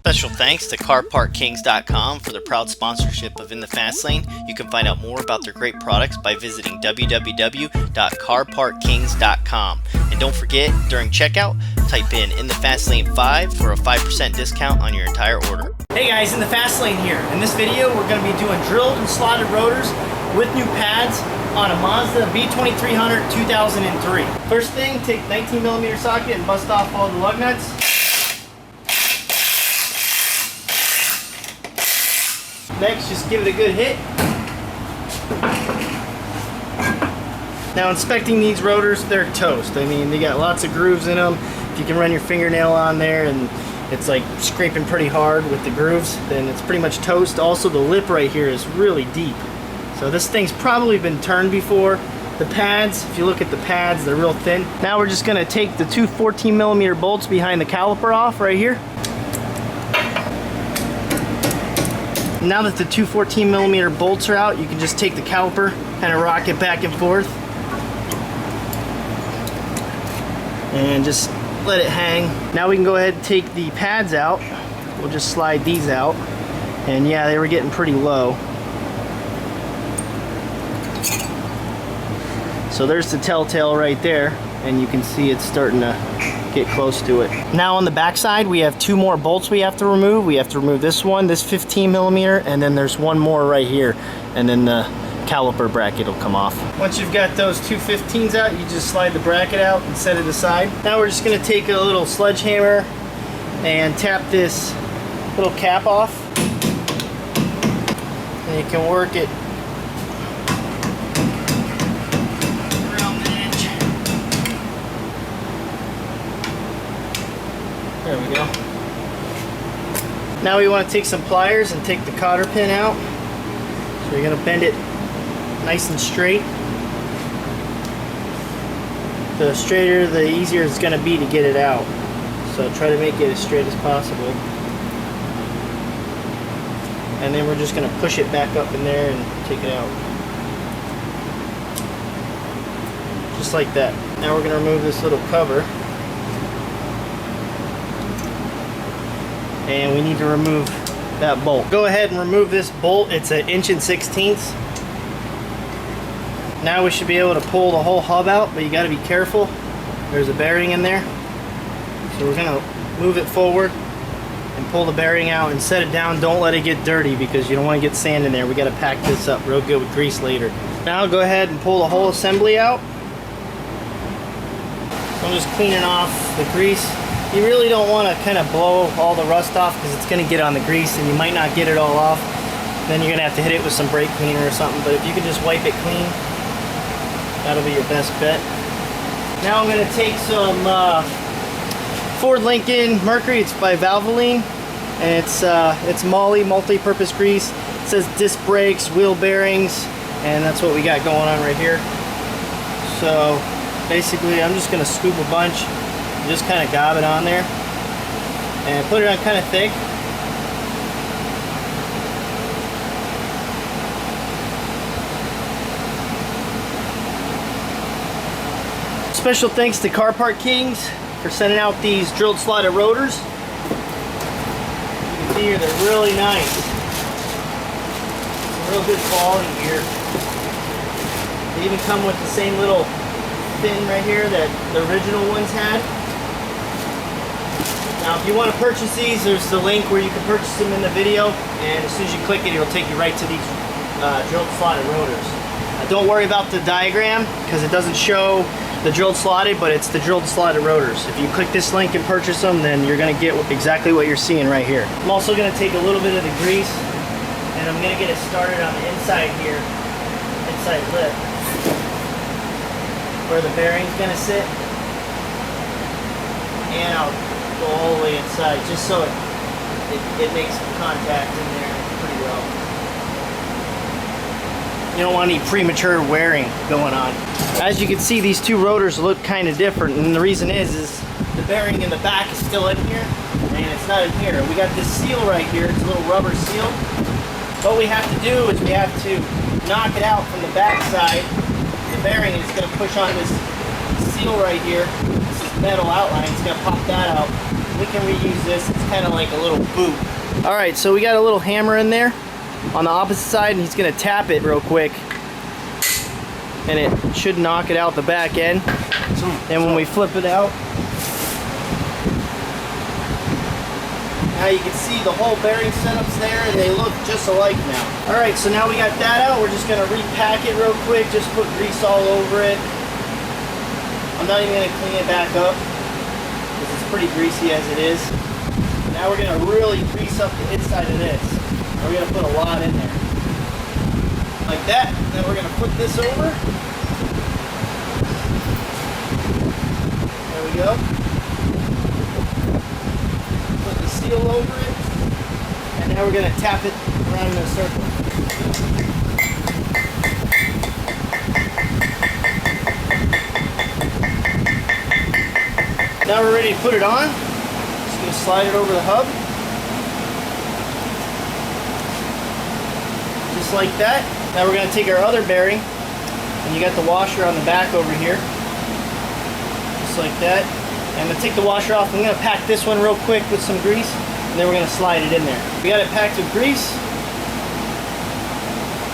Special thanks to CarPartKings.com for their proud sponsorship of In the Fast Lane. You can find out more about their great products by visiting www.carpartkings.com. And don't forget, during checkout, type in the Fast Lane 5 for a 5% discount on your entire order. Hey guys, In the Fast Lane here. In this video, we're going to be doing drilled and slotted rotors with new pads on a Mazda B2300 2003. First thing, take 19mm socket and bust off all the lug nuts. Next, just give it a good hit. Now, inspecting these rotors, they're toast. I mean, they got lots of grooves in them. If you can run your fingernail on there and it's like scraping pretty hard with the grooves, then it's pretty much toast. Also, the lip right here is really deep. So this thing's probably been turned before. The pads, if you look at the pads, they're real thin. Now we're just gonna take the two 14mm bolts behind the caliper off right here. Now that the two 14mm bolts are out, you can just take the caliper, kind of rock it back and forth, and just let it hang. Now we can go ahead and take the pads out. We'll just slide these out. And yeah, they were getting pretty low. So there's the telltale right there, and you can see it's starting to get close to it. Now on the back side, we have two more bolts we have to remove. We have to remove this one, this 15mm, and then there's one more right here, and then the caliper bracket will come off. Once you've got those two 15s out, you just slide the bracket out and set it aside. Now we're just going to take a little sledgehammer and tap this little cap off, and you can work it around the edge. There we go. Now we want to take some pliers and take the cotter pin out. So you're going to bend it nice and straight. The straighter, the easier it's going to be to get it out. So try to make it as straight as possible. And then we're just going to push it back up in there and take it out. Just like that. Now we're going to remove this little cover. And we need to remove that bolt. Go ahead and remove this bolt. It's an 1 16". Now we should be able to pull the whole hub out, but you got to be careful. There's a bearing in there. So we're going to move it forward and pull the bearing out and set it down. Don't let it get dirty because you don't want to get sand in there. We got to pack this up real good with grease later. Now go ahead and pull the whole assembly out. I'm just cleaning off the grease. You really don't want to kind of blow all the rust off because it's going to get on the grease and you might not get it all off. Then you're going to have to hit it with some brake cleaner or something. But if you can just wipe it clean, that'll be your best bet. Now I'm going to take some Ford Lincoln Mercury. It's by Valvoline, and it's Molly multi-purpose grease. It says disc brakes, wheel bearings, and that's what we got going on right here. So basically, I'm just going to scoop a bunch, and just kind of gob it on there, and put it on kind of thick. Special thanks to Car Part Kings for sending out these drilled slotted rotors. You can see here they're really nice. Some real good quality here. They even come with the same little fin right here that the original ones had. Now if you want to purchase these, there's the link where you can purchase them in the video, and as soon as you click it, it'll take you right to these drilled slotted rotors. Don't worry about the diagram because it doesn't show the drilled slotted, but it's the drilled slotted rotors. If you click this link and purchase them, then you're going to get exactly what you're seeing right here. I'm also going to take a little bit of the grease and I'm going to get it started on the inside here, inside lip, where the bearing's going to sit, and I'll go all the way inside just so it makes contact in there pretty well. You don't want any premature wearing going on. As you can see, these two rotors look kind of different, and the reason is the bearing in the back is still in here, and it's not in here. We got this seal right here. It's a little rubber seal. What we have to do is we have to knock it out from the back side. The bearing is going to push on this seal right here. This is metal outline. It's going to pop that out. we can reuse this. It's kind of like a little boot. All right, so we got a little hammer in there on the opposite side, and he's gonna tap it real quick, and it should knock it out the back end. And when we flip it out, now you can see the whole bearing setup's there, and they look just alike now. All right, so now we got that out. We're just gonna repack it real quick, just put grease all over it. I'm not even gonna clean it back up because it's pretty greasy as it is. Now we're gonna really grease up the inside of this. We're gonna put a lot in there. Like that. Then we're gonna put this over. There we go. Put the seal over it. And now we're gonna tap it around in a circle. Now we're ready to put it on. Just gonna slide it over the hub. Just like that. Now we're gonna take our other bearing, and you got the washer on the back over here. Just like that. And I'm gonna take the washer off. I'm gonna pack this one real quick with some grease, and then we're gonna slide it in there. We got it packed with grease.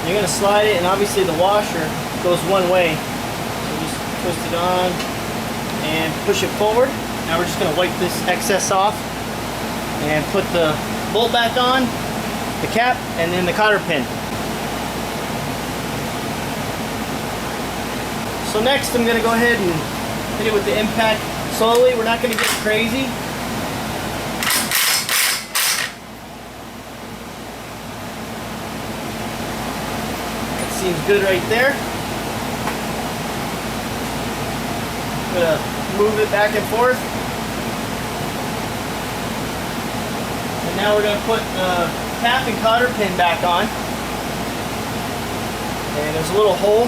You're gonna slide it, and obviously the washer goes one way. So just twist it on and push it forward. Now we're just going to wipe this excess off and put the bolt back on, the cap, and then the cotter pin. So next I'm going to go ahead and hit it with the impact slowly. We're not going to get crazy. That seems good right there. I'm going to move it back and forth. And now we're going to put the cap and cotter pin back on. And there's a little hole.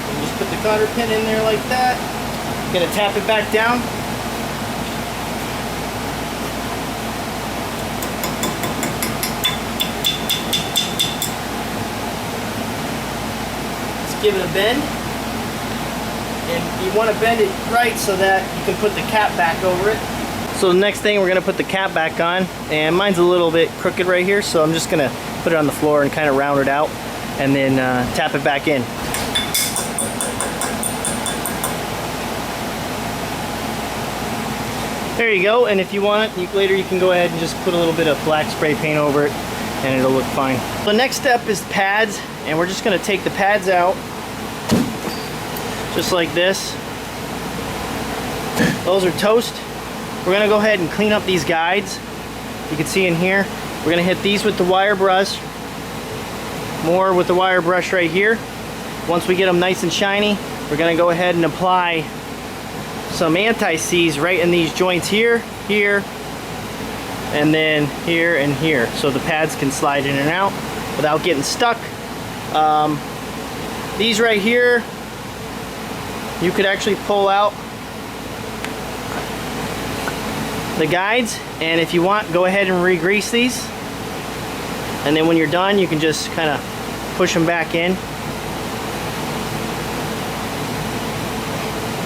And just put the cotter pin in there like that. Going to tap it back down. Give it a bend, and you want to bend it right so that you can put the cap back over it. So the next thing, we're going to put the cap back on, and mine's a little bit crooked right here, so I'm just going to put it on the floor and kind of round it out, and then tap it back in. There you go, and if you want it, later you can go ahead and just put a little bit of black spray paint over it, and it'll look fine. The next step is pads, and we're just going to take the pads out just like this. Those are toast. We're going to go ahead and clean up these guides. You can see in here, we're going to hit these with the wire brush, more with the wire brush right here. Once we get them nice and shiny, we're going to go ahead and apply some anti-seize right in these joints here, here, and then here and here, so the pads can slide in and out without getting stuck. These right here, you could actually pull out the guides, and if you want, go ahead and re-grease these, and then when you're done, you can just kind of push them back in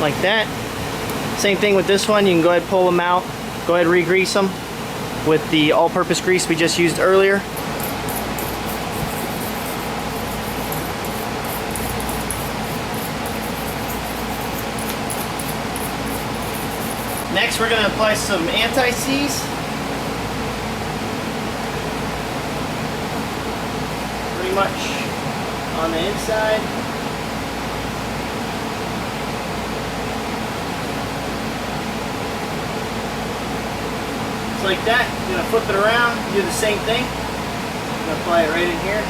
like that. Same thing with this one. You can go ahead and pull them out, go ahead and re-grease them with the all-purpose grease we just used earlier. Next, we're going to apply some anti-seize. Pretty much on the inside. Just like that. You're going to flip it around, do the same thing. I'm going to apply it right in here.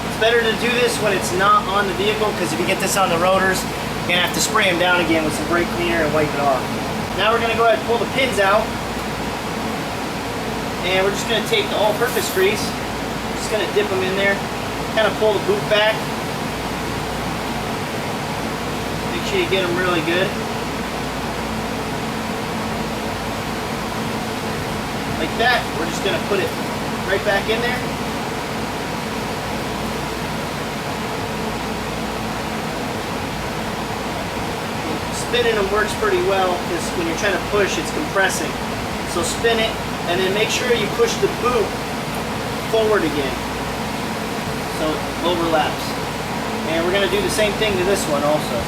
It's better to do this when it's not on the vehicle, because if you get this on the rotors, you're going to have to spray them down again with some brake cleaner and wipe it off. Now we're going to go ahead and pull the pins out. And we're just going to take the all-purpose grease. Just going to dip them in there. Kind of pull the boot back. Make sure you get them really good. Like that. We're just going to put it right back in there. spinning them works pretty well because when you're trying to push, it's compressing. So spin it, and then make sure you push the boot forward again so it overlaps. And we're going to do the same thing to this one also.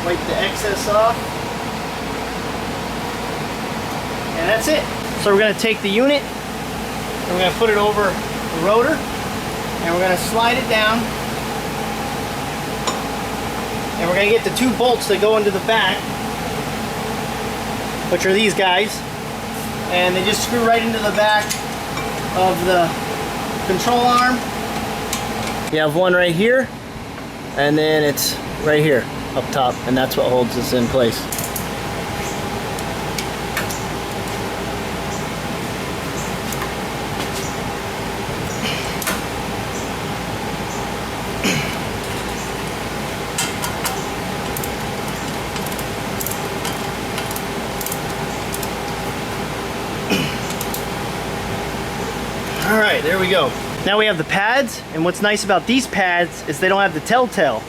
Wipe the excess off. And that's it. So we're going to take the unit and we're going to put it over the rotor and we're going to slide it down. And we're going to get the 2 bolts that go into the back, which are these guys. And they just screw right into the back of the control arm. You have one right here, and then it's right here up top, and that's what holds this in place. All right, there we go. Now we have the pads, and what's nice about these pads is they don't have the telltale.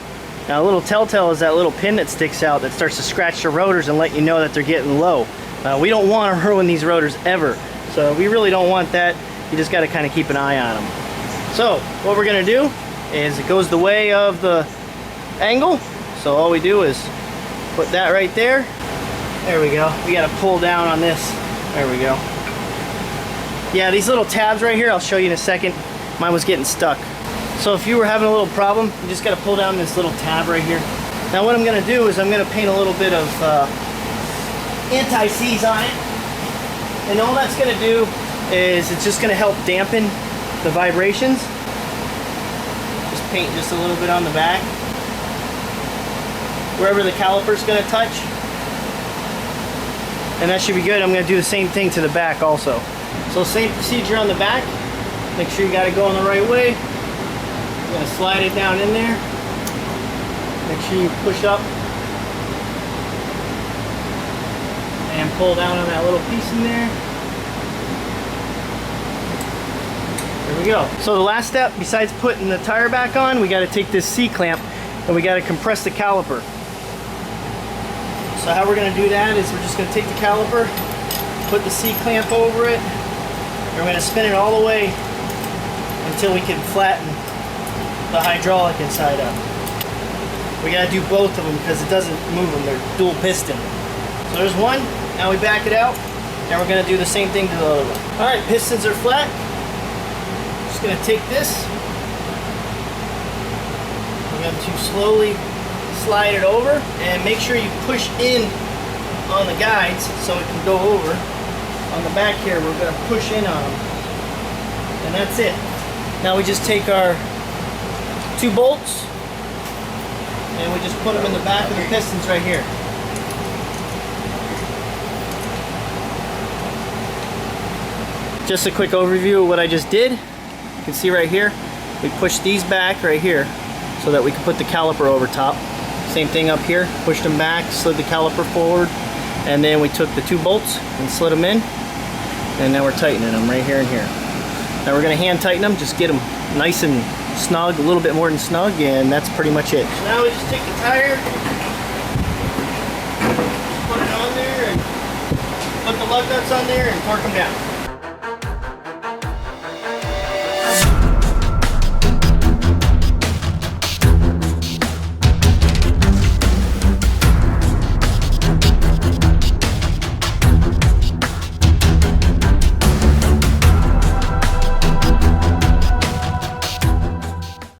Now a little telltale is that little pin that sticks out that starts to scratch the rotors and let you know that they're getting low. We don't want to ruin these rotors ever, so we really don't want that. You just got to kind of keep an eye on them. So what we're going to do is it goes the way of the angle, so all we do is put that right there. There we go. We got to pull down on this. There we go. Yeah, these little tabs right here, I'll show you in a second. Mine was getting stuck. So if you were having a little problem, you just got to pull down this little tab right here. Now what I'm going to do is I'm going to paint a little bit of anti-seize on it. And all that's going to do is it's just going to help dampen the vibrations. Just paint just a little bit on the back, wherever the caliper's going to touch. And that should be good. I'm going to do the same thing to the back also. So same procedure on the back. Make sure you got it going the right way. You're going to slide it down in there. Make sure you push up and pull down on that little piece in there. There we go. So the last step, besides putting the tire back on, we got to take this C-clamp and we got to compress the caliper. So how we're going to do that is we're just going to take the caliper, put the C-clamp over it, and we're going to spin it all the way until we can flatten the hydraulic inside up. We got to do both of them because it doesn't move them. They're dual piston. So there's one. Now we back it out, and we're going to do the same thing to the other one. All right, pistons are flat. Just going to take this. We're going to slowly slide it over, and make sure you push in on the guides so it can go over. On the back here, we're going to push in on them. And that's it. Now we just take our 2 bolts and we just put them in the back of the pistons right here. Just a quick overview of what I just did. You can see right here, we pushed these back right here so that we can put the caliper over top. Same thing up here, pushed them back, slid the caliper forward, and then we took the 2 bolts and slid them in, and now we're tightening them right here and here. Now we're going to hand tighten them, just get them nice and snug, a little bit more than snug, and that's pretty much it. So now we just take the tire, put it on there, and put the lug nuts on there and torque them down.